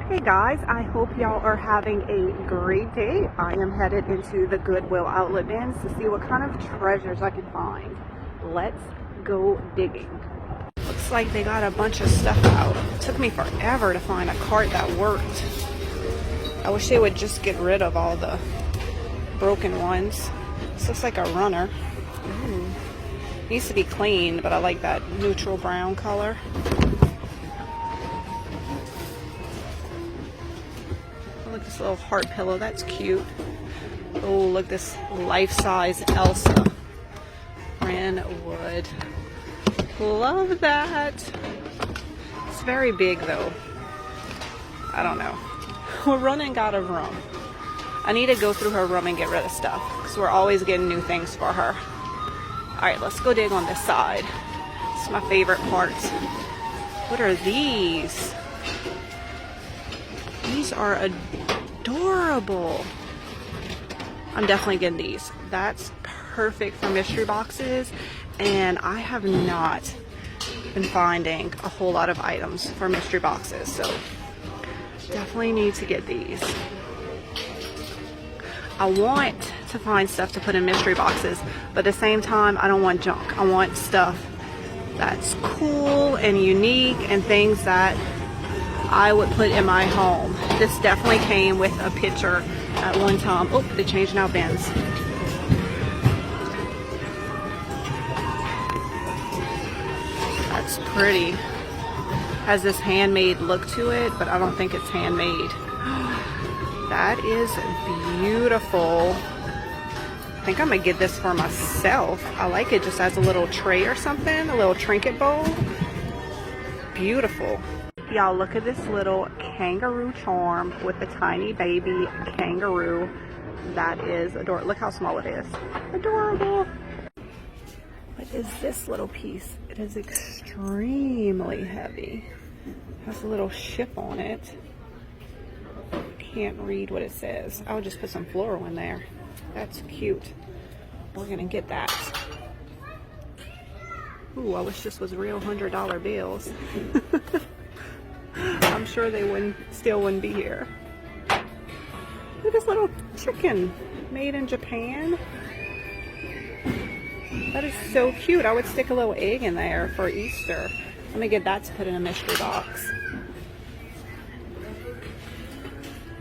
Hey guys, I hope y'all are having a great day. I am headed into the Goodwill outlet bins to see what kind of treasures I can find. Let's go digging. Looks like they got a bunch of stuff out. It took me forever to find a cart that worked. I wish they would just get rid of all the broken ones. This looks like a runner. Ooh. Needs to be cleaned, but I like that neutral brown color. Look, this little heart pillow, that's cute. Oh, look, this life-size Elsa. Wood. Love that. It's very big though. I don't know. We're running out of room. I need to go through her room and get rid of stuff because we're always getting new things for her. Alright, let's go dig on this side. It's my favorite part. What are these? These are adorable. I'm definitely getting these. That's perfect for mystery boxes, and I have not been finding a whole lot of items for mystery boxes, so definitely need to get these. I want to find stuff to put in mystery boxes, but at the same time, I don't want junk. I want stuff that's cool and unique and things that I would put in my home. This definitely came with a picture at one time. Oh, they changed now bins. That's pretty. Has this handmade look to it, but I don't think it's handmade. That is beautiful. I think I'm gonna get this for myself. I like it just as a little tray or something, a little trinket bowl. Beautiful. Y'all, look at this little kangaroo charm with the tiny baby kangaroo. That is adorable. Look how small it is. Adorable. What is this little piece? It is extremely heavy. It has a little ship on it. Can't read what it says. I'll just put some floral in there. That's cute. We're gonna get that. Ooh, I wish this was real $100 bills. I'm sure they wouldn't be here. Look at this little chicken made in Japan. That is so cute. I would stick a little egg in there for Easter. Let me get that to put in a mystery box.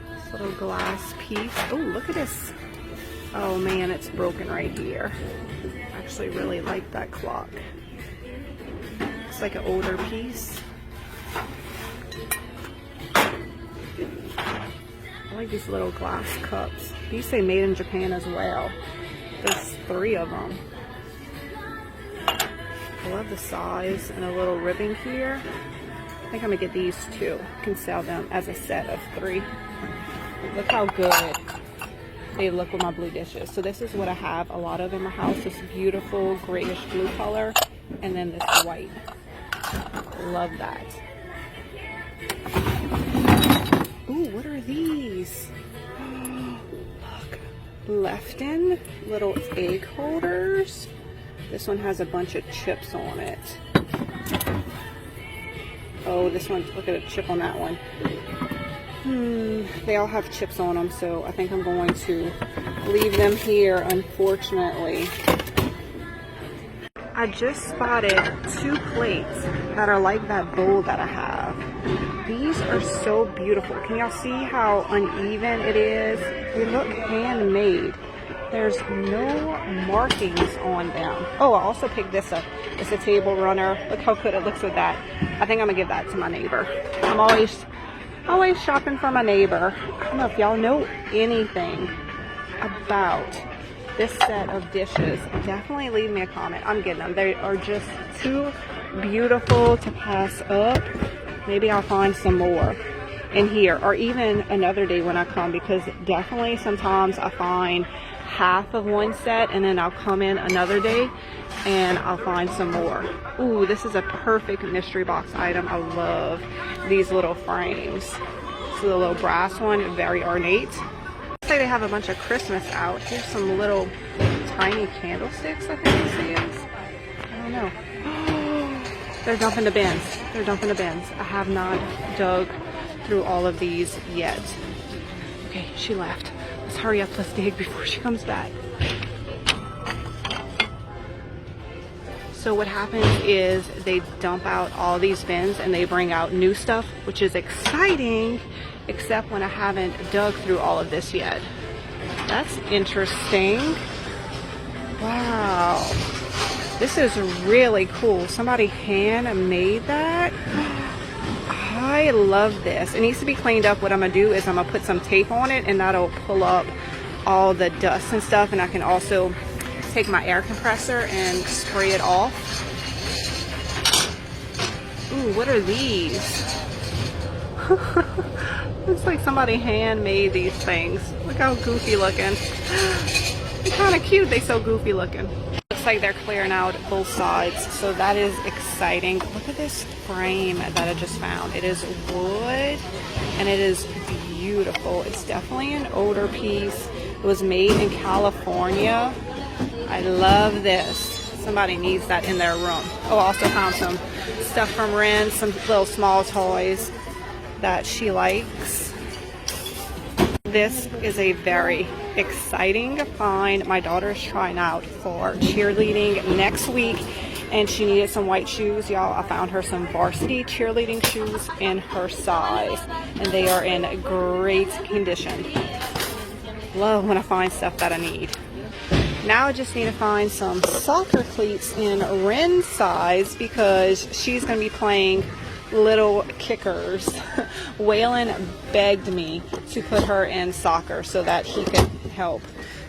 This little glass piece. Oh, look at this. Oh man, it's broken right here. I actually really like that clock. It's like an older piece. I like these little glass cups. These say made in Japan as well. There's 3 of them. I love the size and a little ribbon here. I think I'm gonna get these too. I can sell them as a set of 3. Look how good they look with my blue dishes. So this is what I have a lot of in my house. This beautiful grayish blue color, and then this white. Love that. Ooh, what are these? Look, Lefton little egg holders. This one has a bunch of chips on it. Oh, this one, look at a chip on that one. They all have chips on them, so I think I'm going to leave them here, unfortunately. I just spotted 2 plates that are like that bowl that I have. These are so beautiful. Can y'all see how uneven it is? They look handmade. There's no markings on them. Oh, I also picked this up. It's a table runner. Look how good it looks with that. I think I'm gonna give that to my neighbor. I'm always shopping for my neighbor. I don't know if y'all know anything about this set of dishes. Definitely leave me a comment. I'm getting them. They are just too beautiful to pass up. Maybe I'll find some more in here, or even another day when I come, because definitely sometimes I find half of one set and then I'll come in another day and I'll find some more. Ooh, this is a perfect mystery box item. I love these little frames. This is a little brass one, very ornate. Looks like they have a bunch of Christmas out. Here's some little tiny candlesticks, I think this is. I don't know. They're dumping the bins. They're dumping the bins. I have not dug through all of these yet. Okay, she left. Let's hurry up, let's dig before she comes back. So what happens is they dump out all these bins and they bring out new stuff, which is exciting, except when I haven't dug through all of this yet. That's interesting. Wow. This is really cool. Somebody handmade that. I love this. It needs to be cleaned up. What I'm gonna do is I'm gonna put some tape on it and that'll pull up all the dust and stuff, and I can also take my air compressor and spray it off. Ooh, what are these? Looks like somebody handmade these things. Look how goofy looking. They're kind of cute. They so goofy looking. Looks like they're clearing out both sides, so that is exciting. Look at this frame that I just found. It is wood and it is beautiful. It's definitely an older piece. It was made in California. I love this. Somebody needs that in their room. Oh, I also found some stuff from Ren, some little small toys that she likes. This is a very exciting find. My daughter is trying out for cheerleading next week and she needed some white shoes. Y'all, I found her some varsity cheerleading shoes in her size and they are in great condition. Love when I find stuff that I need. Now I just need to find some soccer cleats in Ren's size because she's going to be playing little kickers. Waylon begged me to put her in soccer so that he could help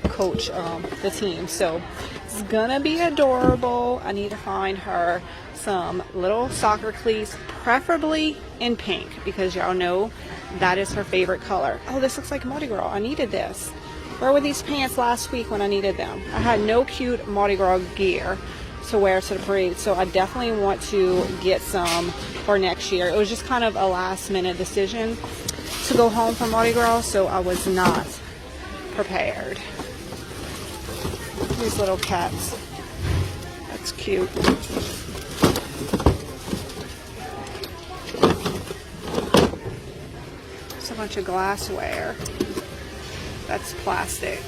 coach the team. So it's going to be adorable. I need to find her some little soccer cleats, preferably in pink because y'all know that is her favorite color. Oh, this looks like Mardi Gras. I needed this. Where were these pants last week when I needed them? I had no cute Mardi Gras gear to wear to the parade, so I definitely want to get some for next year. It was just kind of a last minute decision to go home from Mardi Gras, so I was not prepared. These little cats. That's cute. There's a bunch of glassware. That's plastic.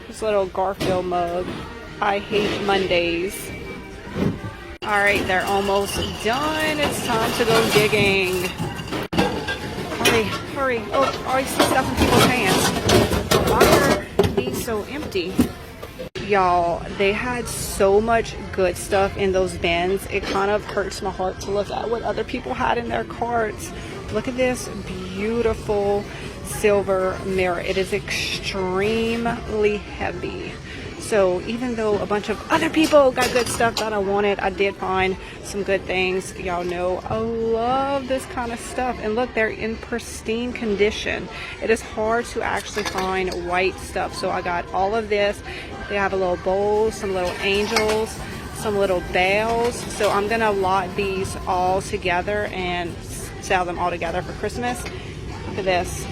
This little Garfield mug. I hate Mondays. Alright, they're almost done. It's time to go digging. Hurry, hurry. Oh, I see stuff in people's hands. Why are these so empty? Y'all, they had so much good stuff in those bins. It kind of hurts my heart to look at what other people had in their carts. Look at this beautiful silver mirror. It is extremely heavy. So even though a bunch of other people got good stuff that I wanted, I did find some good things. Y'all know I love this kind of stuff. And look, they're in pristine condition. It is hard to actually find white stuff. So I got all of this. They have a little bowl, some little angels, some little bells. So I'm gonna lot these all together and sell them all together for Christmas. Look at this.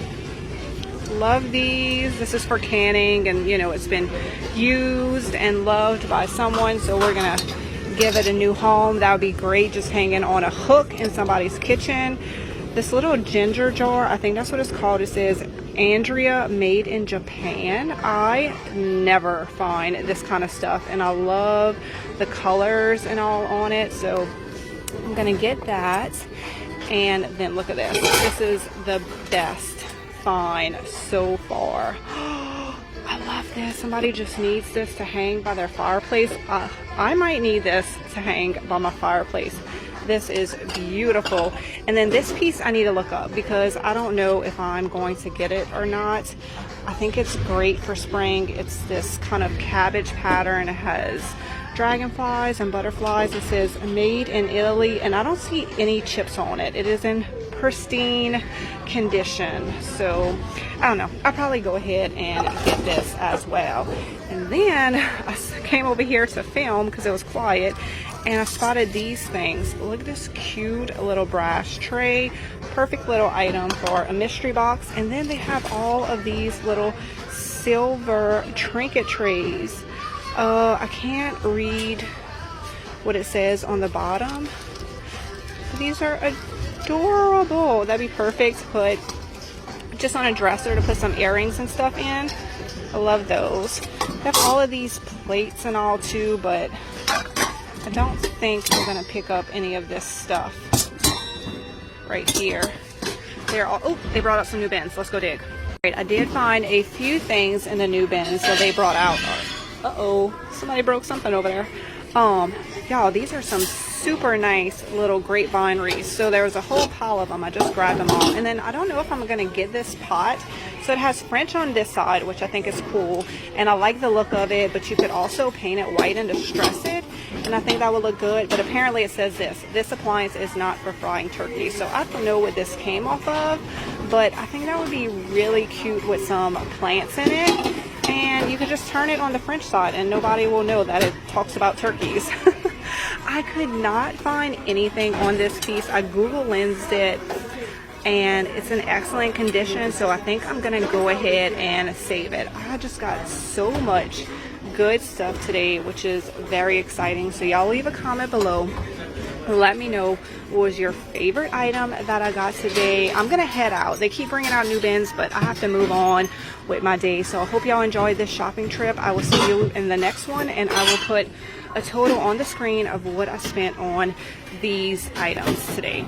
Love these. This is for canning, and you know, it's been used and loved by someone, so we're gonna give it a new home. That would be great, just hanging on a hook in somebody's kitchen. This little ginger jar, I think that's what it's called. It says Andrea, made in Japan. I never find this kind of stuff, and I love the colors and all on it, so I'm gonna get that. And then look at this. This is the best find so far. I love this. Somebody just needs this to hang by their fireplace. I might need this to hang by my fireplace. This is beautiful. And then this piece I need to look up because I don't know if I'm going to get it or not. I think it's great for spring. It's this kind of cabbage pattern. It has dragonflies and butterflies. It says made in Italy, and I don't see any chips on it. It is in pristine condition, so I don't know, I'll probably go ahead and get this as well. And then I came over here to film because it was quiet, and I spotted these things. Look at this cute little brass tray, perfect little item for a mystery box. And then they have all of these little silver trinket trays. I can't read what it says on the bottom. These are adorable. That'd be perfect to put just on a dresser to put some earrings and stuff in. I love those. I have all of these plates and all too, but I don't think we're gonna pick up any of this stuff right here. They're all, oh, they brought out some new bins. Let's go dig. Right, I did find a few things in the new bins that they brought out. Uh-oh, somebody broke something over there. Y'all, these are some super nice little grapevine wreaths. So there was a whole pile of them. I just grabbed them all. And then I don't know if I'm gonna get this pot. So it has French on this side, which I think is cool. And I like the look of it, but you could also paint it white and distress it. And I think that would look good. But apparently it says this appliance is not for frying turkey. So I don't know what this came off of, but I think that would be really cute with some plants in it. And you could just turn it on the French side and nobody will know that it talks about turkeys. I could not find anything on this piece. I Google lensed it and it's in excellent condition, so I think I'm gonna go ahead and save it. I just got so much good stuff today, which is very exciting. So y'all leave a comment below. Let me know what was your favorite item that I got today. I'm gonna head out. They keep bringing out new bins, but I have to move on with my day. So I hope y'all enjoyed this shopping trip. I will see you in the next one, and I will put a total on the screen of what I spent on these items today.